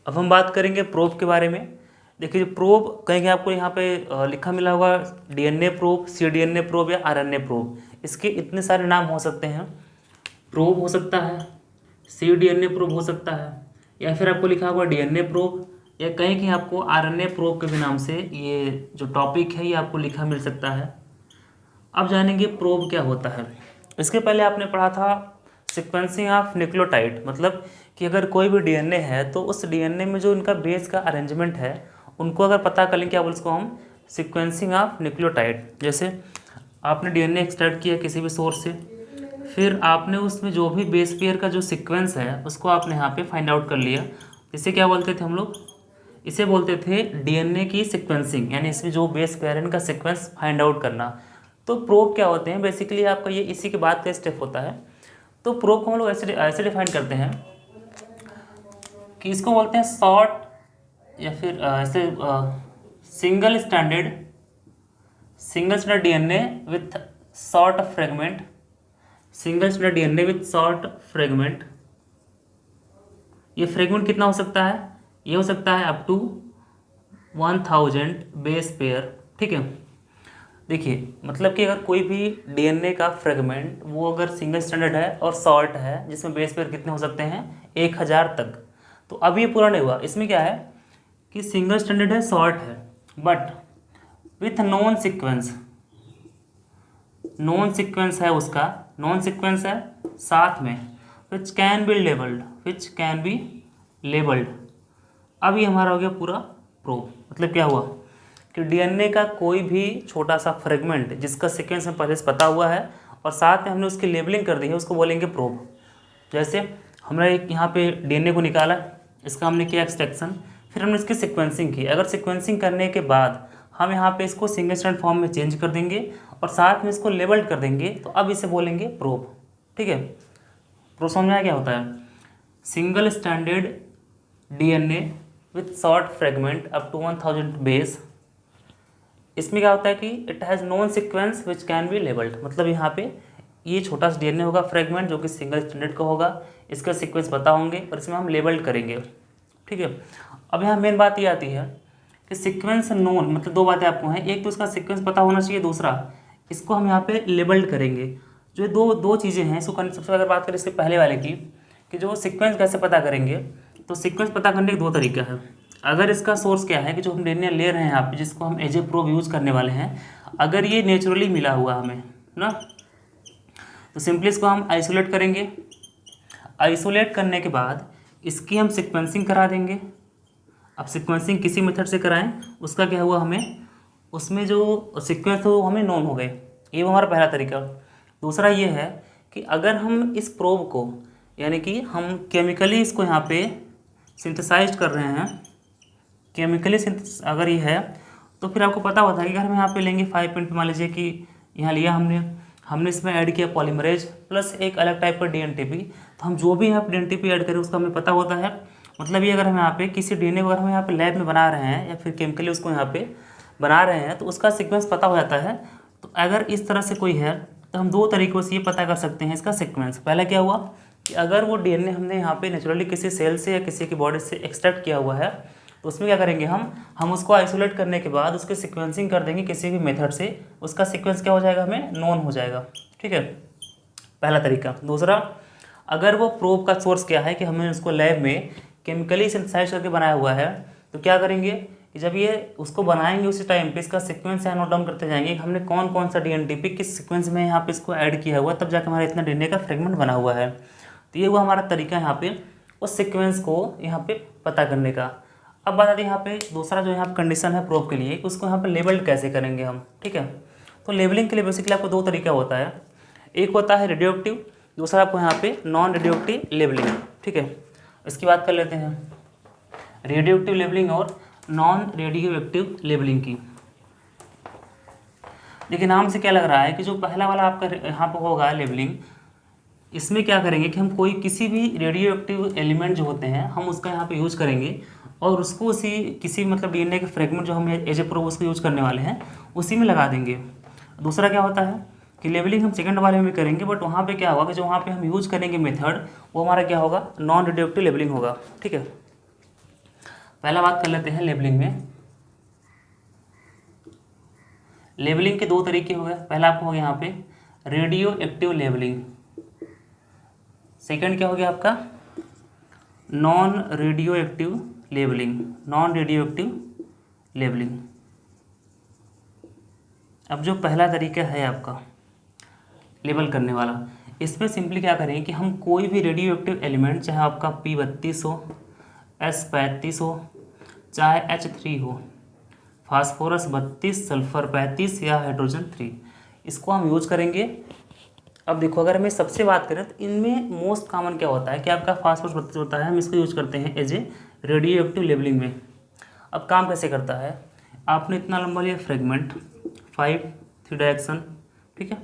अब हम बात करेंगे प्रोब के बारे में। देखिए प्रोब कहेंगे आपको यहाँ पे लिखा मिला होगा डीएनए प्रोब, cDNA प्रोब या आरएनए प्रोब। इसके इतने सारे नाम हो सकते हैं, प्रोब हो सकता है, cDNA प्रोब हो सकता है, या फिर आपको लिखा होगा डीएनए प्रोब, या कहीं कहीं आपको आरएनए प्रोब के भी नाम से ये जो टॉपिक है ये आपको लिखा मिल सकता है। अब जानेंगे प्रोब क्या होता है। इसके पहले आपने पढ़ा था सीक्वेंसिंग ऑफ न्यूक्लियोटाइड, मतलब कि अगर कोई भी डीएनए है तो उस डीएनए में जो उनका बेस का अरेंजमेंट है उनको अगर पता कर लें क्या बोल उसको हम सीक्वेंसिंग ऑफ न्यूक्लियोटाइड। जैसे आपने डीएनए एक्सट्रैक्ट किया किसी भी सोर्स से, फिर आपने उसमें जो भी बेस पेयर का जो सीक्वेंस है उसको आपने यहाँ पे फाइंड आउट कर लिया। इसे क्या बोलते थे हम लोग, इसे बोलते थे डीएनए की सीक्वेंसिंग, यानी इसमें जो बेस पेयर है इनका सीक्वेंस फाइंड आउट करना। तो प्रोब क्या होते हैं, बेसिकली आपका ये इसी के बाद का स्टेप होता है। तो प्रोब को हम लोग ऐसे डिफाइन करते हैं कि इसको बोलते हैं शॉर्ट या फिर ऐसे single standard DNA with short fragment, single standard DNA with short fragment. ये फ्रेगमेंट कितना हो सकता है, ये हो सकता है अप टू 1000 बेस पेयर। ठीक है, देखिए मतलब कि अगर कोई भी डीएनए का फ्रेगमेंट वो अगर सिंगल स्टैंडर्ड है और शॉर्ट है जिसमें बेस पेयर कितने हो सकते हैं 1000 तक। तो अब ये पूरा नहीं हुआ, इसमें क्या है कि सिंगल स्टैंडर्ड है, शॉर्ट है, but with non sequence, non sequence है उसका, नॉन सीक्वेंस है साथ में विच can be labelled, which can be labelled. अब ये हमारा हो गया पूरा प्रोब। मतलब क्या हुआ कि डीएनए का कोई भी छोटा सा फ्रेगमेंट जिसका सीक्वेंस हमें पहले से पता हुआ है और साथ में हमने उसकी लेबलिंग कर दी है उसको बोलेंगे प्रोब। जैसे हमने एक यहाँ पे डीएनए को निकाला, इसका हमने किया एक्सट्रैक्शन, फिर हमने इसकी सीक्वेंसिंग की। अगर सीक्वेंसिंग करने के बाद हम यहाँ पे इसको सिंगल स्टैंडर्ड फॉर्म में चेंज कर देंगे और साथ में इसको लेबल्ड कर देंगे तो अब इसे बोलेंगे प्रोब। ठीक है, प्रोब समझ में आया क्या होता है, single standard DNA with short fragment up to 1000 base. इसमें क्या होता है कि it has non sequence which can be labelled, मतलब यहाँ पे ये छोटा सा डीएनए होगा फ्रेगमेंट जो कि सिंगल स्टैंडर्ड का होगा, इसका सीक्वेंस पता होंगे और इसमें हम लेबल्ड करेंगे। ठीक है, अब यहाँ मेन बात ये आती है कि सीक्वेंस नोन, मतलब दो बातें आपको हैं, एक तो इसका सीक्वेंस पता होना चाहिए, दूसरा इसको हम यहाँ पे लेबल्ड करेंगे। जो दो चीज़ें हैं इसको सबसे अगर बात करें इससे पहले वाले की कि जो सीक्वेंस कैसे पता करेंगे, तो सीक्वेंस पता करने के दो तरीका है। अगर इसका सोर्स क्या है कि जो हम डीएनए ले रहे हैं यहाँ पे जिसको हम एज ए प्रोब यूज़ करने वाले हैं, अगर ये नेचुरली मिला हुआ हमें ना, तो सिंपली इसको हम आइसोलेट करेंगे। आइसोलेट करने के बाद इसकी हम सीक्वेंसिंग करा देंगे। अब सीक्वेंसिंग किसी मेथड से कराएं, उसका क्या हुआ हमें उसमें जो सीक्वेंस हो हमें नोन हो गए, ये हमारा पहला तरीका। दूसरा ये है कि अगर हम इस प्रोब को यानी कि हम केमिकली इसको यहाँ पे सिंथेसाइज कर रहे हैं, केमिकली अगर ये है तो फिर आपको पता होता है कि अगर हम यहाँ पे लेंगे 5 मिनट, मान लीजिए कि यहाँ लिया हमने इसमें ऐड किया पॉलीमरेज प्लस एक अलग टाइप का डीएनटीपी, तो हम जो भी यहाँ पे डीएनटीपी ऐड करें उसका हमें पता होता है। मतलब ये अगर हम यहाँ पे किसी डीएनए को अगर हम यहाँ पे लैब में बना रहे हैं या फिर केमिकली उसको यहाँ पे बना रहे हैं तो उसका सीक्वेंस पता हो जाता है। तो अगर इस तरह से कोई है तो हम दो तरीक़ों से ये पता कर सकते हैं इसका सीक्वेंस। पहला क्या हुआ कि अगर वो डीएनए हमने यहाँ पे नेचुरली किसी सेल से या किसी की बॉडी से एक्सट्रैक्ट किया हुआ है तो उसमें क्या करेंगे हम उसको आइसोलेट करने के बाद उसकी सीक्वेंसिंग कर देंगे किसी भी मेथड से, उसका सीक्वेंस क्या हो जाएगा हमें नोन हो जाएगा। ठीक है, पहला तरीका। दूसरा, अगर वो प्रोब का सोर्स क्या है कि हमने उसको लैब में केमिकली सिंथेसाइज करके बनाया हुआ है, तो क्या करेंगे कि जब ये उसको बनाएंगे उसी टाइम पे इसका सीक्वेंस यहाँ नोट डाउन करते जाएंगे कि हमने कौन कौन सा डीएनटीपी किस सीक्वेंस में यहाँ पे इसको ऐड किया हुआ, तब जाकर हमारा इतना डीएनए का फ्रेगमेंट बना हुआ है। तो ये हुआ हमारा तरीका यहाँ पे उस सीक्वेंस को यहाँ पे पता करने का। अब बात आती है यहाँ पे दूसरा जो यहाँ कंडीशन है प्रोब के लिए, उसको यहाँ पे लेबल्ड कैसे करेंगे हम। ठीक है, तो लेबलिंग के लिए बेसिकली आपको दो तरीका होता है, एक होता है रेडियो एक्टिव, दूसरा आपको यहाँ पे नॉन रेडियो एक्टिव लेबलिंग। ठीक है, इसकी बात कर लेते हैं रेडियो एक्टिव लेबलिंग और नॉन रेडियो एक्टिव लेबलिंग की। देखिए नाम से क्या लग रहा है कि जो पहला वाला आपका यहाँ पर होगा लेबलिंग, इसमें क्या करेंगे कि हम कोई किसी भी रेडियो एक्टिव एलिमेंट जो होते हैं हम उसका यहाँ पे यूज़ करेंगे और उसको उसी किसी मतलब डीएनए के फ्रेगमेंट जो हम एज ए प्रोब उसको यूज़ करने वाले हैं उसी में लगा देंगे। दूसरा क्या होता है कि लेबलिंग हम सेकंड वाले में भी करेंगे, बट वहाँ पे क्या होगा कि जो वहाँ पे हम यूज़ करेंगे मेथड वो हमारा क्या होगा नॉन रेडियोएक्टिव लेबलिंग होगा। ठीक है, पहला बात कर लेते हैं लेबलिंग में। लेबलिंग के दो तरीके हो गए। पहला आपको हो गया यहाँ पे रेडियो एक्टिव लेबलिंग, सेकंड क्या हो गया आपका non radio active labelling. Non radio active labelling. अब जो पहला तरीका है आपका लेबल करने वाला, इसमें सिंपली क्या करें कि हम कोई भी रेडियो एक्टिव एलिमेंट, चाहे आपका P32 हो, S35 हो, चाहे H3 हो, फास्फोरस 32, सल्फर 35 या हाइड्रोजन 3, इसको हम यूज करेंगे। अब देखो अगर हमें सबसे बात करें तो इनमें मोस्ट कॉमन क्या होता है कि आपका फास्फोरस 32 होता है, हम इसको यूज करते हैं as a radioactive labelling में। अब काम कैसे करता है, आपने इतना लंबा लिया फ्रेगमेंट 5 3 डायरेक्शन, ठीक है,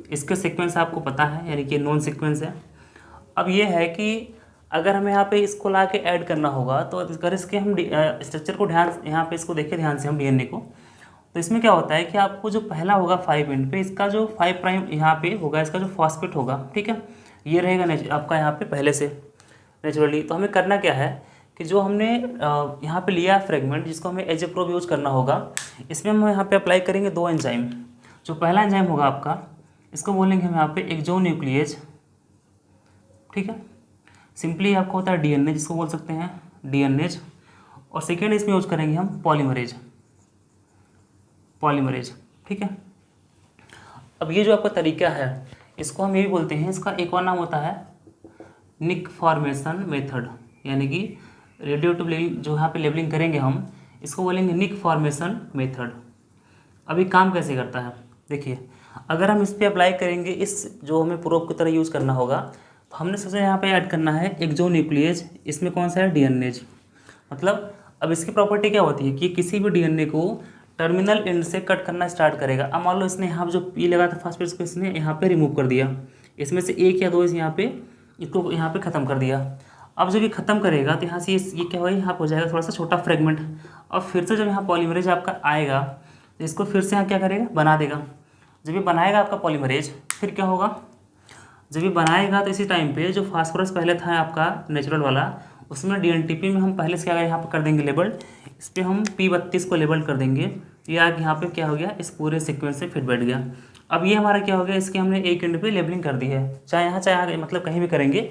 इसके सीक्वेंस आपको पता है, यानी कि नॉन सीक्वेंस है। अब ये है कि अगर हमें यहाँ पे इसको ला के ऐड करना होगा तो अगर इसके हम स्ट्रक्चर को ध्यान यहाँ पे इसको देखें ध्यान से हम डीएनए को, तो इसमें क्या होता है कि आपको जो पहला होगा 5 एंड पे, इसका जो 5 प्राइम यहाँ पे होगा, इसका जो फॉस्फेट होगा, ठीक है, ये रहेगा आपका यहाँ पे पहले से नेचुरली। तो हमें करना क्या है कि जो हमने यहाँ पे लिया फ्रेगमेंट, जिसको हमें एज ए प्रोब यूज करना होगा, इसमें हम यहाँ पे अप्लाई करेंगे 2 एंजाइम। जो पहला एंजाइम होगा आपका, इसको बोलेंगे हम यहाँ पे एक्सोन्यूक्लियेज, ठीक है, सिंपली आपको होता है डीएनए, जिसको बोल सकते हैं डीएनएज। और सेकेंड इसमें यूज करेंगे हम पॉलीमरेज, ठीक है। अब ये जो आपका तरीका है, इसको हम ये भी बोलते हैं, इसका एक और नाम होता है निक फॉर्मेशन मेथड, यानी कि रेडियोएक्टिव जो यहाँ पे लेबलिंग करेंगे हम, इसको बोलेंगे निक फॉर्मेशन मेथड। अभी काम कैसे करता है देखिए, अगर हम इस पर अप्लाई करेंगे, इस जो हमें प्रोब की तरह यूज़ करना होगा, तो हमने सबसे यहाँ पे ऐड करना है एक्सोन्यूक्लियेज, इसमें कौन सा है डीएनएज। मतलब अब इसकी प्रॉपर्टी क्या होती है कि किसी भी डीएनए को टर्मिनल एंड से कट करना स्टार्ट करेगा। अब मान लो इसने यहाँ जो पी लगा था फॉस्फेट को इसने यहाँ पे रिमूव कर दिया, इसमें से 1 या 2 यहाँ पे इसको यहाँ पे ख़त्म कर दिया। अब जब ये ख़त्म करेगा तो यहाँ से ये क्या होगा, यहाँ हो जाएगा थोड़ा सा छोटा फ्रेगमेंट। और फिर से जब यहाँ पॉलीमरेज आपका आएगा तो इसको फिर से यहाँ क्या करेगा, बना देगा। जब ये बनाएगा आपका पॉलीमरेज, फिर क्या होगा, जब ये बनाएगा तो इसी टाइम पे जो फास्फोरस पहले था आपका नेचुरल वाला, उसमें डीएनटीपी में हम पहले से क्या यहाँ पर कर देंगे लेबल, इस पर हम P32 को लेबल कर देंगे। ये आगे यहाँ पे क्या हो गया, इस पूरे सीक्वेंस से फिट बैठ गया। अब ये हमारा क्या हो गया, इसके हमने एक एंड पे लेबलिंग कर दी है, चाहे यहाँ चाहे आगे, मतलब कहीं भी करेंगे,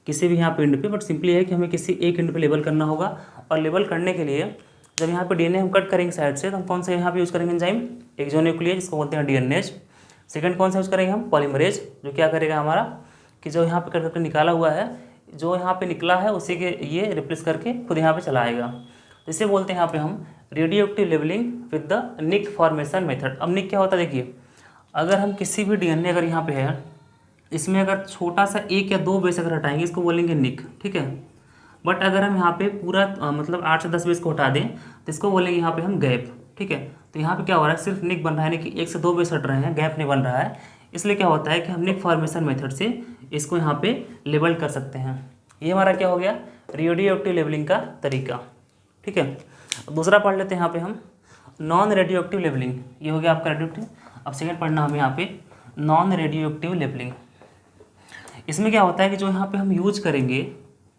किसी भी यहाँ पे एंड पे, बट सिंपली है कि हमें किसी एक एंड पे लेबल करना होगा। और लेबल करने के लिए जब यहाँ पे डीएनए हम कट करेंगे साइड से, तो हम कौन सा यहाँ पे यूज़ करेंगे एंजाइम एक्सोन्यूक्लियेज, जिसको बोलते हैं डीएनएज। सेकंड कौन सा यूज़ करेंगे हम पॉलीमरेज, जो क्या करेगा हमारा कि जो यहाँ पे कट करके निकाला हुआ है, जो यहाँ पे निकला है उसी के ये रिप्लेस करके खुद यहाँ पे चला आएगा। इसे बोलते हैं यहाँ पे हम radioactive labelling with the nick formation method. अब निक क्या होता है देखिए, अगर हम किसी भी डीएनए अगर यहाँ पे है, इसमें अगर छोटा सा 1 या 2 बेस अगर हटाएंगे, इसको बोलेंगे निक, ठीक है। बट अगर हम यहाँ पे पूरा मतलब 8 से 10 बेस को हटा दें तो इसको बोलेंगे यहाँ पे हम गैप, ठीक है। तो यहाँ पे क्या हो रहा है, सिर्फ निक बन रहा है, यानी कि 1 से 2 बेस हट रहे हैं, गैप नहीं बन रहा है। इसलिए क्या होता है कि हम निक फॉर्मेशन मेथड से इसको यहाँ पे लेबल कर सकते हैं। ये हमारा क्या हो गया, रेडियोएक्टिव लेबलिंग का तरीका, ठीक है। दूसरा पढ़ लेते हैं यहाँ पे हम नॉन रेडियोएक्टिव लेबलिंग। ये हो गया आपका रेडियोएक्टिव। अब सेकेंड पढ़ना हमें यहाँ पे नॉन रेडियोएक्टिव लेबलिंग। इसमें क्या होता है कि जो यहाँ पे हम यूज करेंगे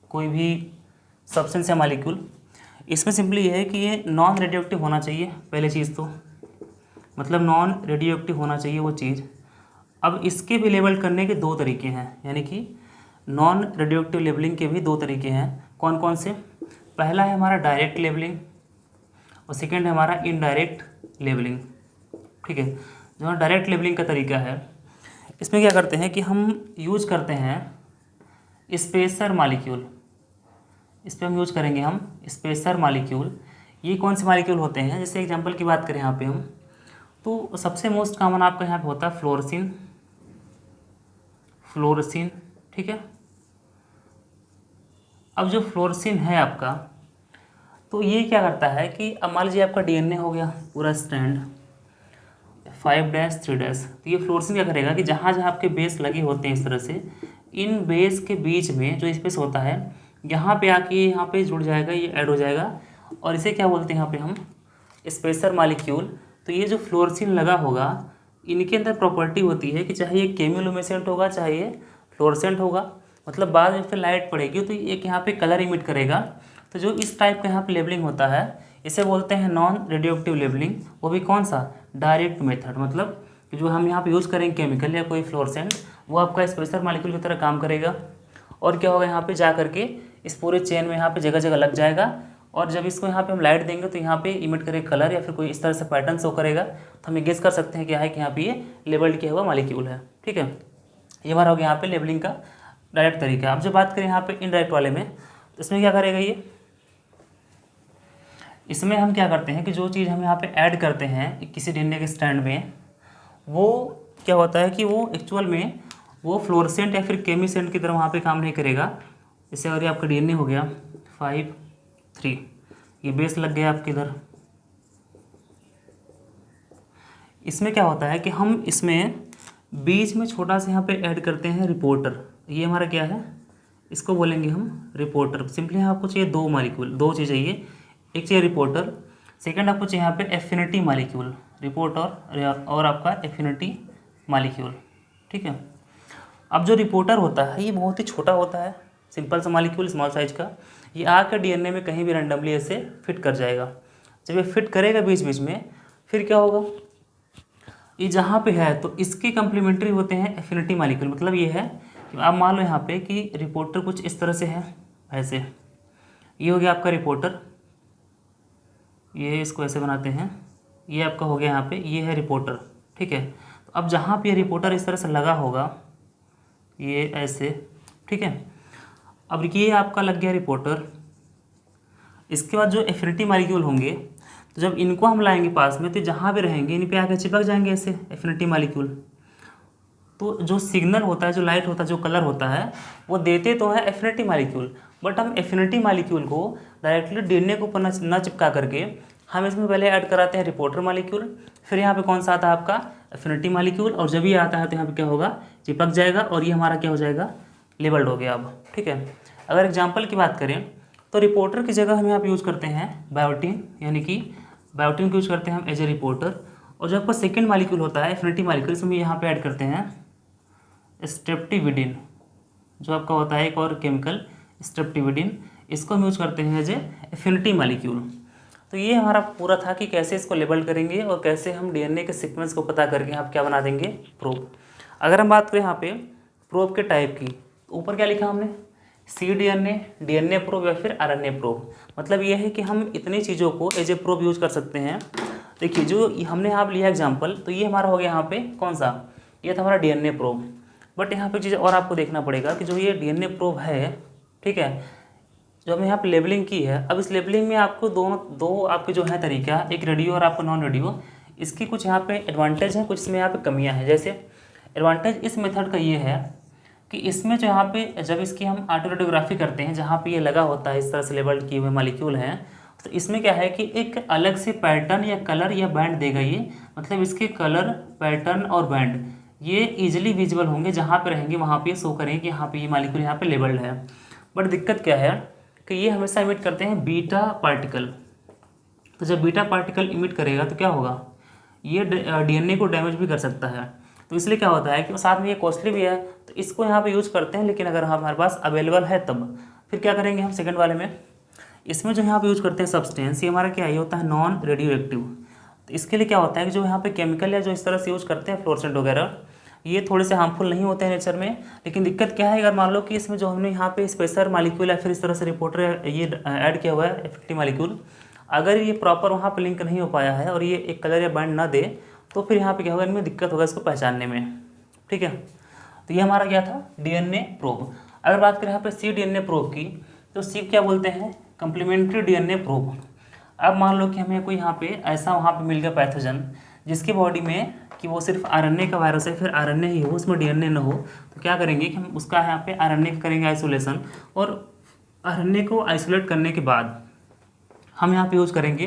कोई भी सब्सटेंस या मॉलिक्यूल, इसमें सिंपली ये है कि ये नॉन रेडियोएक्टिव होना चाहिए, पहले चीज़ तो मतलब नॉन रेडियोएक्टिव होना चाहिए वो चीज़। अब इसके भी लेबल करने के 2 तरीके हैं, यानी कि नॉन रेडियोएक्टिव लेबलिंग के भी 2 तरीके हैं। कौन कौन से, पहला है हमारा डायरेक्ट लेबलिंग और सेकेंड है हमारा इनडायरेक्ट लेबलिंग, ठीक है। जो डायरेक्ट लेबलिंग का तरीका है, इसमें क्या करते हैं कि हम यूज करते हैं स्पेसर मॉलिक्यूल। इस पर हम यूज करेंगे हम स्पेसर मॉलिक्यूल। ये कौन से मॉलिक्यूल होते हैं, जैसे एग्जांपल की बात करें यहाँ पे हम, तो सबसे मोस्ट कॉमन आपका यहाँ पे होता है फ्लोरोसिन, ठीक है। अब जो फ्लोरोसिन है आपका, तो ये क्या करता है कि अब मान लीजिए आपका डीएनए हो गया पूरा स्ट्रैंड 5' 3', तो ये फ्लोरोसिन क्या करेगा कि जहाँ जहाँ आपके बेस लगे होते हैं इस तरह से, इन बेस के बीच में जो स्पेस होता है, यहाँ पे आके यहाँ पे जुड़ जाएगा, ये ऐड हो जाएगा, और इसे क्या बोलते हैं यहाँ पे हम स्पेसर मॉलिक्यूल। तो ये जो फ्लोरोसिन लगा होगा, इनके अंदर प्रॉपर्टी होती है कि चाहे ये केमियोलुमिनेसेंट होगा, चाहे ये फ्लोरोसेंट होगा, मतलब बाद में फिर लाइट पड़ेगी तो एक यहाँ पे कलर इमिट करेगा। तो जो इस टाइप का यहाँ पे लेबलिंग होता है इसे बोलते हैं नॉन रेडियो एक्टिव लेबलिंग। वो भी कौन सा, डायरेक्ट मेथड, मतलब कि जो हम यहाँ पे यूज़ करेंगे केमिकल या कोई फ्लोरेसेंट वो आपका स्पेशल मॉलिक्यूल की तरह काम करेगा और क्या होगा यहाँ पे जा करके इस पूरे चेन में यहाँ पे जगह जगह लग जाएगा और जब इसको यहाँ पे हम लाइट देंगे तो यहाँ पे इमिट करेगा कलर या फिर कोई इस तरह से पैटर्न शो करेगा, तो हम गेस कर सकते हैं क्या है कि यहाँ पे ये लेबल्ड किया हुआ मॉलिक्यूल है। ठीक है, ये हमारा हो गया यहाँ पे लेबलिंग का डायरेक्ट तरीका। अब जब बात करें यहाँ पे इनडायरेक्ट वाले में, तो इसमें क्या करेगा ये, इसमें हम क्या करते हैं कि जो चीज़ हम यहाँ पे ऐड करते हैं किसी डीएनए के स्ट्रैंड में, वो क्या होता है कि वो एक्चुअल में वो फ्लोरेसेंट या फिर केमिसेंट की तरह वहाँ पे काम नहीं करेगा। जैसे अगर ये आपका डीएनए हो गया 5-3, ये बेस लग गया आपके इधर। इसमें क्या होता है कि हम इसमें बीच में छोटा सा यहाँ पे ऐड करते हैं रिपोर्टर। ये हमारा क्या है, इसको बोलेंगे हम रिपोर्टर। सिंपली आपको चाहिए दो मॉलिक्यूल, दो चीज़ चाहिए, एक चाहिए रिपोर्टर, सेकंड आपको चाहिए यहाँ पे एफिनिटी मॉलिक्यूल, रिपोर्टर और आपका एफिनिटी मॉलिक्यूल। ठीक है, अब जो रिपोर्टर होता है ये बहुत ही छोटा होता है, सिंपल सा मॉलिक्यूल स्मॉल साइज का, ये आकर डीएनए में कहीं भी रैंडमली ऐसे फिट कर जाएगा। जब ये फिट करेगा बीच बीच में, फिर क्या होगा, ये जहाँ पे है तो इसके कम्प्लीमेंट्री होते हैं एफिनिटी मॉलिक्यूल। मतलब ये है कि आप मान लो यहाँ पे कि रिपोर्टर कुछ इस तरह से है, ऐसे ये हो गया आपका रिपोर्टर, ये इसको ऐसे बनाते हैं, ये आपका हो गया यहाँ पे, ये है रिपोर्टर। ठीक है, तो अब जहाँ पे रिपोर्टर इस तरह से लगा होगा, ये ऐसे, ठीक है, अब ये आपका लग गया रिपोर्टर। इसके बाद जो एफिनिटी मॉलिक्यूल होंगे, तो जब इनको हम लाएंगे पास में तो जहाँ भी रहेंगे इन पे आके चिपक जाएंगे ऐसे एफिनिटी मॉलिक्यूल। तो जो सिग्नल होता है, जो लाइट होता है, जो कलर होता है, वो देते तो है एफिनिटी मॉलिक्यूल, बट हम एफिनिटी मॉलिक्यूल को डायरेक्टली डीएनए के ऊपर न चिपका करके हम इसमें पहले ऐड कराते हैं रिपोर्टर मॉलिक्यूल, फिर यहाँ पे कौन सा आता है आपका एफिनिटी मॉलिक्यूल, और जब ये आता है तो यहाँ पे क्या होगा, चिपक जाएगा और ये हमारा क्या हो जाएगा, लेबल्ड हो गया अब। ठीक है, अगर एग्जाम्पल की बात करें तो रिपोर्टर की जगह हम यहाँ पे यूज़ करते हैं बायोटीन, यानी कि बायोटीन को यूज़ करते हैं हम एज ए रिपोर्टर। और जो आपका सेकेंड मॉलिक्यूल होता है एफिनिटी मॉलिक्यूल, इसमें यहाँ पे ऐड करते हैं स्ट्रेप्टिविडिन, जो आपका होता है एक और केमिकल स्ट्रेप्टिविडिन, इसको हम यूज़ करते हैं एज ए एफिनिटी मॉलिक्यूल। तो ये हमारा पूरा था कि कैसे इसको लेबल करेंगे और कैसे हम डीएनए के सीक्वेंस को पता करके आप क्या बना देंगे, प्रोब। अगर हम बात करें यहाँ पे प्रोब के टाइप की, तो ऊपर क्या लिखा हमने, cDNA, डीएनए प्रोब या फिर आरएनए प्रोब। मतलब ये है कि हम इतनी चीज़ों को एज ए प्रोब यूज़ कर सकते हैं। देखिए जो हमने यहाँ लिया एग्जाम्पल, तो ये हमारा हो गया यहाँ पे कौन सा, ये था हमारा डीएनए प्रोब। बट यहाँ पे चीज़ और आपको देखना पड़ेगा कि जो ये डीएनए प्रोब है, ठीक है, जो हमने यहाँ पे लेबलिंग की है, अब इस लेबलिंग में आपको दो आपके जो है तरीका, एक रेडियो और आपको नॉन रेडियो, इसकी कुछ यहाँ पे एडवांटेज है, कुछ इसमें यहाँ पे कमियाँ हैं। जैसे एडवांटेज इस मेथड का ये है कि इसमें जो यहाँ पे जब इसकी हम ऑटो रेडियोग्राफी करते हैं, जहाँ पे ये लगा होता है इस तरह से लेबल्ड किए हुए मॉलिक्यूल हैं, तो इसमें क्या है कि एक अलग से पैटर्न या कलर या बैंड देगा ये। मतलब इसके कलर, पैटर्न और बैंड ये ईजिली विजिबल होंगे, जहाँ पे रहेंगे वहाँ पे शो करेंगे कि यहाँ पे ये मॉलिक्यूल यहाँ पे लेबल्ड है। बट दिक्कत क्या है कि ये हमेशा इमिट करते हैं बीटा पार्टिकल। तो जब बीटा पार्टिकल इमिट करेगा तो क्या होगा, ये डीएनए को डैमेज भी कर सकता है। तो इसलिए क्या होता है कि साथ में ये कॉस्टली भी है, तो इसको यहाँ पे यूज़ करते हैं। लेकिन अगर हमारे पास अवेलेबल है तब फिर क्या करेंगे हम सेकंड वाले में, इसमें जो यहाँ पे यूज़ करते हैं सब्सटेंस, ये हमारा क्या, ये होता है नॉन रेडियो एक्टिव। तो इसके लिए क्या होता है कि जो यहाँ पे केमिकल या जो इस तरह से यूज़ करते हैं फ्लोरेसेंट वगैरह, ये थोड़े से हार्मफुल नहीं होते हैं नेचर में। लेकिन दिक्कत क्या है, अगर मान लो कि इसमें जो हमने यहाँ पे स्पेशल मॉलिक्यूल या फिर इस तरह से रिपोर्टर ये ऐड किया हुआ है एफिनिटी मॉलिक्यूल, अगर ये प्रॉपर वहाँ पे लिंक नहीं हो पाया है और ये एक कलर या बैंड ना दे, तो फिर यहाँ पे क्या होगा, इनमें दिक्कत होगा इसको पहचानने में। ठीक है, तो ये हमारा क्या था, डीएनए प्रोब। अगर बात करें यहाँ पे cDNA प्रोब की, तो सी क्या बोलते हैं, कम्प्लीमेंट्री डीएनए प्रोब। अब मान लो कि हमें कोई यहाँ पे ऐसा वहाँ पे मिल गया पैथोजन जिसकी बॉडी में कि वो सिर्फ आरएनए का वायरस है, फिर आरएनए ही हो, उसमें डीएनए ना हो, तो क्या करेंगे कि हम उसका यहाँ पे आरएनए का करेंगे आइसोलेशन, और आरएनए को आइसोलेट करने के बाद हम यहाँ पे यूज करेंगे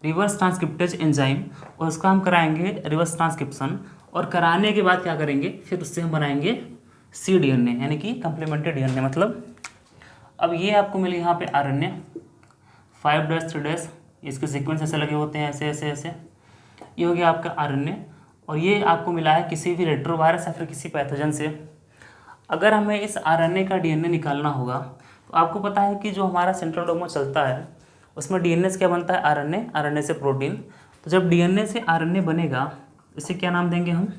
रिवर्स ट्रांसक्रिप्टेज एंजाइम, और उसका हम कराएंगे रिवर्स ट्रांसक्रिप्शन, और कराने के बाद क्या करेंगे, फिर उससे हम बनाएंगे cDNA यानी कि कम्प्लीमेंट्री डीएनए। मतलब अब ये आपको मिले यहाँ पे आरएनए 5'3', इसके सीक्वेंस ऐसे लगे होते हैं, ऐसे ऐसे ऐसे, ये हो गया आपका आरएनए, और ये आपको मिला है किसी भी रेट्रोवायरस या फिर किसी पैथोजन से। अगर हमें इस आरएनए का डीएनए निकालना होगा तो आपको पता है कि जो हमारा सेंट्रल डोगमा चलता है उसमें डीएनए से क्या बनता है, आरएनए, आरएनए से प्रोटीन। तो जब डीएनए से आरएनए बनेगा इसे क्या नाम देंगे हम,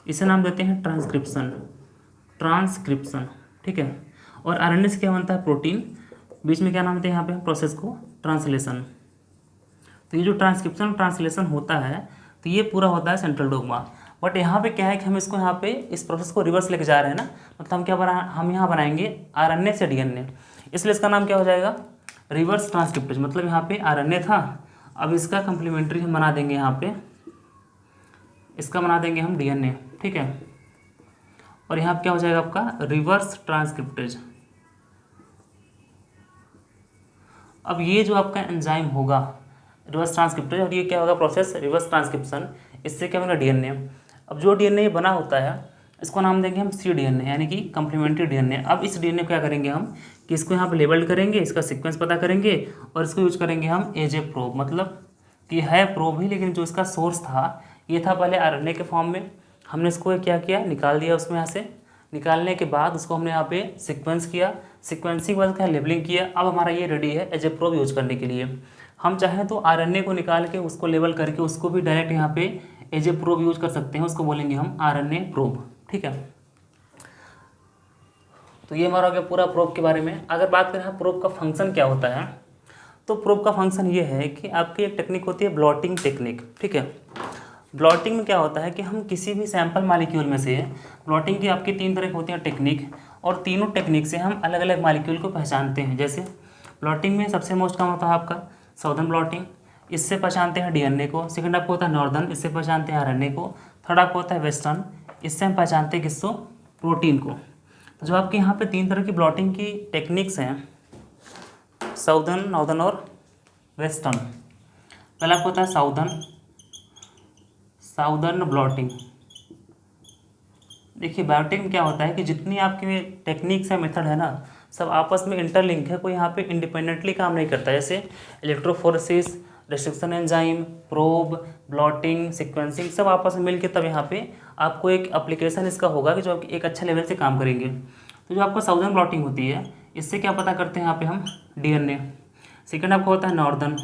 इसे नाम देते हैं ट्रांसक्रिप्शन, ट्रांसक्रिप्शन, ठीक है। और आरएनए से क्या बनता है, प्रोटीन, बीच में क्या नाम देते हैं यहाँ पे प्रोसेस को, ट्रांसलेशन। तो ये जो ट्रांसक्रिप्शन ट्रांसलेशन होता है तो ये पूरा होता है सेंट्रल डोगमा। बट यहाँ पे क्या है कि हम इसको यहाँ पे इस प्रोसेस को रिवर्स लेके जा रहे हैं ना, मतलब हम क्या हम यहाँ बनाएंगे आरएनए से डीएनए, इसलिए इसका नाम क्या हो जाएगा, रिवर्स ट्रांसक्रिप्टेज। मतलब यहाँ पे आरएनए था, अब इसका कम्प्लीमेंट्री हम बना देंगे, यहाँ पे इसका बना देंगे हम डीएनए, ठीक है। और यहाँ पे क्या हो जाएगा आपका रिवर्स ट्रांसक्रिप्टेज। अब ये जो आपका एंजाइम होगा रिवर्स ट्रांसक्रिप्टेज, और ये क्या होगा प्रोसेस रिवर्स ट्रांसक्रिप्शन, इससे क्या बनेगा डीएनए। अब जो डीएनए बना होता है इसको नाम देंगे हम सी डीएनए, यानी कि कम्प्लीमेंट्री डीएनए। अब इस डीएनए को क्या करेंगे हम कि इसको यहाँ पे लेबल करेंगे, इसका सीक्वेंस पता करेंगे और इसको यूज करेंगे हम एज ए प्रोब। मतलब कि है प्रोब ही, लेकिन जो इसका सोर्स था ये था पहले आरएनए के फॉर्म में, हमने इसको क्या किया, निकाल दिया उसमें, यहाँ से निकालने के बाद उसको हमने यहाँ पे सीक्वेंस किया, सीक्वेंसिंग के बाद क्या लेबलिंग किया। अब हमारा ये रेडी है एज ए प्रोब यूज करने के लिए। हम चाहें तो आरएनए को निकाल के उसको लेबल करके उसको भी डायरेक्ट यहाँ पे एज ए प्रोब यूज कर सकते हैं, उसको बोलेंगे हम आरएनए प्रोब, ठीक है। तो ये हमारा हो गया पूरा प्रोब के बारे में। अगर बात करें प्रोब का फंक्शन क्या होता है, तो प्रोब का फंक्शन ये है कि आपकी एक टेक्निक होती है ब्लॉटिंग टेक्निक, ठीक है। ब्लॉटिंग में क्या होता है कि हम किसी भी सैंपल मॉलिक्यूल में से, ब्लॉटिंग की आपकी 3 तरह की होती है टेक्निक, और तीनों टेक्निक से हम अलग अलग मॉलिक्यूल को पहचानते हैं। जैसे ब्लॉटिंग में सबसे मोस्ट कम होता है आपका साउदर्न ब्लॉटिंग, इससे पहचानते हैं डीएनए को। सेकंड आपको होता है नॉर्दर्न, इससे पहचानते हैं आरएनए को। थर्ड आपको होता है वेस्टर्न, इससे हम पहचानते हैं किसको, प्रोटीन को। तो जो आपके यहाँ पे 3 तरह की ब्लॉटिंग की टेक्निक्स हैं, साउदर्न, नॉर्दर्न और वेस्टर्न। पहला आपको होता है साउदर्न ब्लॉटिंग। देखिए बायोटिक में क्या होता है कि जितनी आपकी टेक्निक्स है, मेथड है ना, सब आपस में इंटरलिंक है, कोई यहाँ पे इंडिपेंडेंटली काम नहीं करता। जैसे electrophoresis, restriction enzyme, probe, blotting, sequencing, सब आपस में मिलकर तब यहाँ पे आपको एक एप्लीकेशन इसका होगा कि जो एक अच्छे लेवल से काम करेंगे। तो जो आपको साउदर्न ब्लॉटिंग होती है, इससे क्या पता करते हैं यहाँ पे हम डीएनए। सेकेंड आपको होता है नॉर्दर्न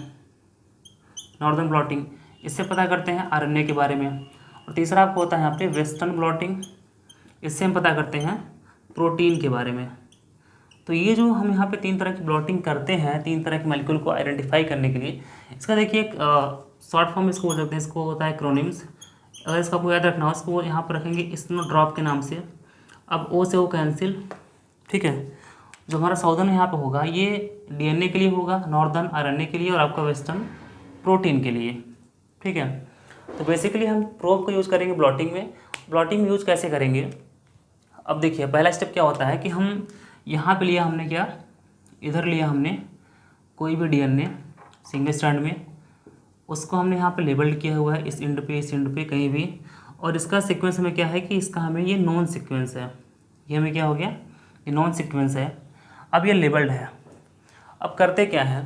ब्लॉटिंग, इससे पता करते हैं आरएनए के बारे में। और तीसरा आपको होता है यहाँ पे वेस्टर्न ब्लॉटिंग, इससे हम पता करते हैं प्रोटीन के बारे में। तो ये जो हम यहाँ पे 3 तरह की ब्लॉटिंग करते हैं, 3 तरह के मॉलिक्यूल को आइडेंटिफाई करने के लिए, इसका देखिए एक शॉर्ट फॉर्म इसको बोल सकते हैं, इसको होता है एक्रोनिम्स। अगर इसका आपको याद रखना हो, इसको यहाँ पर रखेंगे स्नोड्रॉप के नाम से। अब ओ से ओ कैंसिल, ठीक है। जो हमारा साउदर्न यहाँ पे होगा ये डीएनए के लिए होगा, नॉर्दर्न आरएनए के लिए, और आपका वेस्टर्न प्रोटीन के लिए, ठीक है। तो बेसिकली हम प्रोब को यूज़ करेंगे ब्लॉटिंग में। ब्लॉटिंग में यूज़ कैसे करेंगे, अब देखिए पहला स्टेप क्या होता है कि हम यहाँ पे लिया हमने क्या, इधर लिया हमने कोई भी डीएनए सिंगल स्ट्रैंड में, उसको हमने यहाँ पे लेबल्ड किया हुआ है, इस एंड पे कहीं भी। और इसका सीक्वेंस में क्या है कि इसका हमें ये नॉन सीक्वेंस है, ये हमें क्या हो गया, ये नॉन सीक्वेंस है। अब ये लेबल्ड है। अब करते क्या है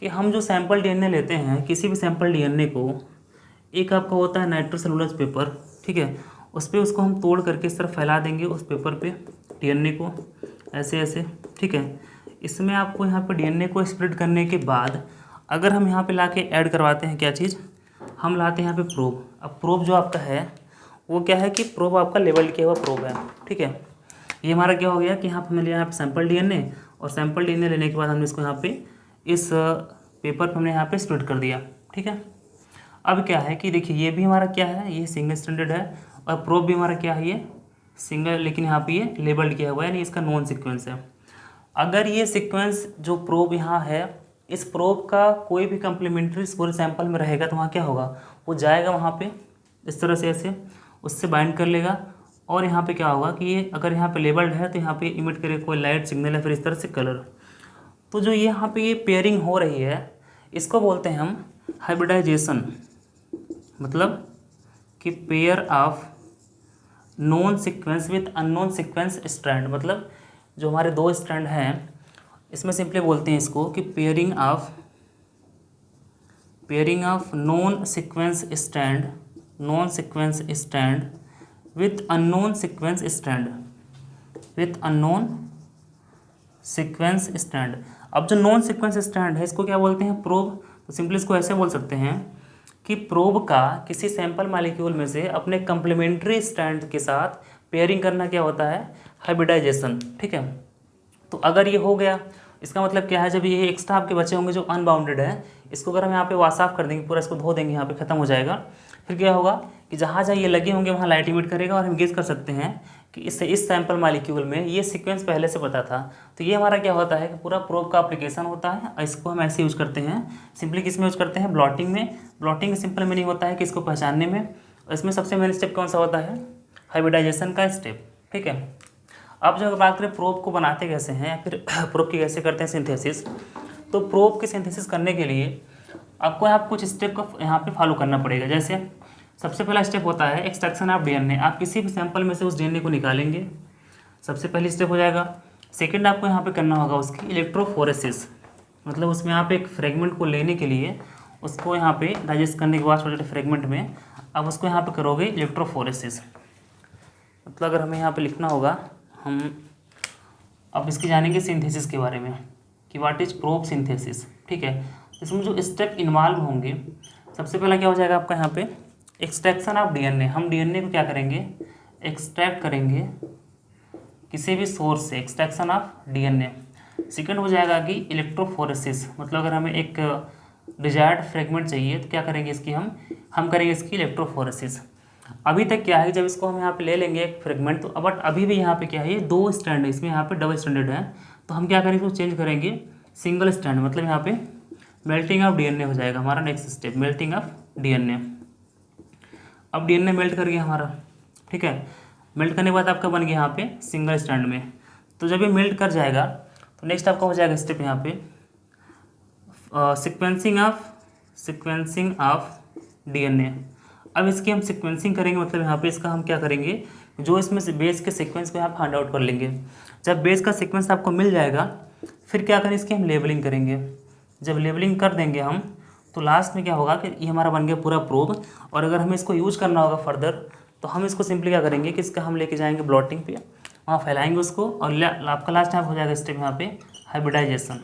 कि हम जो सैंपल डीएनए लेते हैं, किसी भी सैंपल डीएनए को, एक आपका होता है नाइट्रोसेलुलोज पेपर, ठीक है, उस पर उसको हम तोड़ करके इस तरह फैला देंगे उस पेपर पे डीएनए को, ऐसे ऐसे, ठीक है। इसमें आपको यहाँ पे डीएनए को स्प्लिट करने के बाद अगर हम यहाँ पे लाके ऐड करवाते हैं क्या चीज़, हम लाते हैं यहाँ पे प्रोब। अब प्रोब जो आपका है वो क्या है कि प्रोब आपका लेबल किया हुआ प्रोब है, ठीक है। ये हमारा क्या हो गया कि यहाँ पर हमने लिया यहाँ पे सैंपल डीएनए, और सैंपल डीएनए लेने के बाद हमने इसको यहाँ पे इस पेपर पर हमने यहाँ पे स्प्लिट कर दिया, ठीक है। अब क्या है कि देखिए ये भी हमारा क्या है, ये सिंगल स्टैंडर्ड है, और प्रोब भी हमारा क्या है, ये सिंगल, लेकिन यहाँ पे ये लेबल्ड किया हुआ है, यानी इसका नॉन सीक्वेंस है। अगर ये सीक्वेंस जो प्रोब यहाँ है, इस प्रोब का कोई भी कम्प्लीमेंट्री पूरे सैंपल में रहेगा तो वहाँ क्या होगा, वो जाएगा वहाँ पे इस तरह से ऐसे उससे बाइंड कर लेगा, और यहाँ पे क्या होगा कि ये अगर यहाँ पे लेबल्ड है तो यहाँ पे इमिट करे कोई लाइट सिग्नल है, फिर इस तरह से कलर। तो जो ये यहाँ पे ये पेयरिंग हो रही है इसको बोलते हैं हम हाइब्रिडाइजेशन, मतलब कि pair of non sequence with unknown sequence strand. मतलब जो हमारे 2 स्ट्रैंड हैं इसमें सिंपली बोलते हैं इसको कि pairing of non sequence strand with unknown sequence strand, with unknown sequence strand. अब जो नॉन सीक्वेंस स्ट्रैंड है इसको क्या बोलते हैं? प्रोब। तो सिंपली इसको ऐसे बोल सकते हैं कि प्रोब का किसी सैंपल मॉलिक्यूल में से अपने कंप्लीमेंट्री स्ट्रैंड के साथ पेयरिंग करना क्या होता है? हाइब्रिडाइजेशन। ठीक है, तो अगर ये हो गया इसका मतलब क्या है, जब ये एक्स्ट्रा आपके बचे होंगे जो अनबाउंडेड है, इसको अगर हम यहाँ पे वॉश ऑफ कर देंगे, पूरा इसको धो देंगे, यहाँ पे खत्म हो जाएगा, फिर क्या होगा कि जहाँ जहाँ ये लगे होंगे वहाँ लाइट इमिट करेगा और हम गेस कर सकते हैं कि इससे इस सैंपल मॉलिक्यूल में ये सीक्वेंस पहले से पता था। तो ये हमारा क्या होता है कि पूरा प्रोब का एप्लीकेशन होता है और इसको हम ऐसे यूज करते हैं। सिंपली किस में यूज करते हैं? ब्लॉटिंग में। ब्लॉटिंग सिंपल मीनिंग होता है कि इसको पहचानने में, और इसमें सबसे मेन स्टेप कौन सा होता है? हाइब्रिडाइजेशन का स्टेप। ठीक है, अब जब बात करें प्रोब को बनाते कैसे हैं या फिर प्रोब की कैसे करते हैं सिंथेसिस, तो प्रोब की सिंथेसिस करने के लिए आपको यहाँ कुछ स्टेप का यहाँ पे फॉलो करना पड़ेगा। जैसे सबसे पहला स्टेप होता है एक्सट्रैक्शन ऑफ डीएनए। आप किसी भी सैंपल में से उस डीएनए को निकालेंगे, सबसे पहली स्टेप हो जाएगा। सेकंड आपको यहाँ पे करना होगा उसकी इलेक्ट्रोफोरेसिस, मतलब उसमें आप एक फ्रेगमेंट को लेने के लिए उसको यहाँ पे डाइजेस्ट करने के बाद छोटे छोटे फ्रेगमेंट में आप उसको यहाँ पे करोगे इलेक्ट्रोफोरेसिस। मतलब अगर हमें यहाँ पे लिखना होगा, हम अब इसकी जानेंगे सिंथेसिस के बारे में कि व्हाट इज प्रोब सिंथेसिस। ठीक है, इसमें जो स्टेप इन्वॉल्व होंगे, सबसे पहला क्या हो जाएगा आपका यहाँ पे एक्सट्रैक्शन ऑफ डीएनए। हम डीएनए को क्या करेंगे? एक्सट्रैक्ट करेंगे किसी भी सोर्स से, एक्सट्रैक्शन ऑफ डीएनए। सेकंड हो जाएगा कि इलेक्ट्रोफोरेसिस, मतलब अगर हमें एक डिजायर्ड फ्रेगमेंट चाहिए तो क्या करेंगे इसकी हम करेंगे इसकी इलेक्ट्रोफोरेसिस। अभी तक क्या है, जब इसको हम यहाँ पे ले लेंगे एक फ्रेगमेंट, तो बट अभी भी यहाँ पे क्या है, ये दो स्ट्रैंड है, इसमें यहाँ पे डबल स्ट्रैंडेड है, तो हम क्या करेंगे इसको चेंज करेंगे सिंगल स्ट्रैंड, मतलब यहाँ पे मेल्टिंग ऑफ डीएनए हो जाएगा हमारा next step, melting of DNA. अब डीएनए मेल्ट कर गया हमारा। ठीक है, मेल्ट करने के बाद आपका बन गया यहाँ पे सिंगल स्ट्रैंड में। तो जब ये मेल्ट कर जाएगा तो नेक्स्ट आपका हो जाएगा स्टेप यहाँ पे सिक्वेंसिंग ऑफ डीएनए। अब इसकी हम सिक्वेंसिंग करेंगे, मतलब यहाँ पे इसका हम क्या करेंगे, जो इसमें से बेस के सीक्वेंस को यहाँ फाइंड आउट कर लेंगे। जब बेस का सीक्वेंस आपको मिल जाएगा फिर क्या करें, इसकी हम लेबलिंग करेंगे। जब लेबलिंग कर देंगे हम तो लास्ट में क्या होगा कि ये हमारा बन गया पूरा प्रोब। और अगर हमें इसको यूज करना होगा फर्दर तो हम इसको सिंपली क्या करेंगे कि इसका हम लेके जाएंगे ब्लॉटिंग पे, वहाँ फैलाएंगे उसको, और आपका लास्ट टाइम हो जाएगा स्टेप यहाँ पे हाइब्रिडाइजेशन।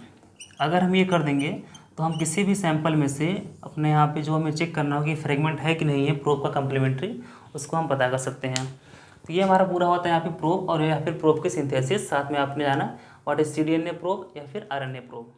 अगर हम ये कर देंगे तो हम किसी भी सैंपल में से अपने यहाँ पे जो हमें चेक करना हो कि फ्रेगमेंट है कि नहीं है प्रोब का कम्प्लीमेंट्री, उसको हम पता कर सकते हैं। तो ये हमारा पूरा होता है यहाँ पे प्रोब और या फिर प्रोब के सिंथेसिस। साथ में आपने जाना व्हाट इज cDNA प्रोब या फिर RNA प्रोब।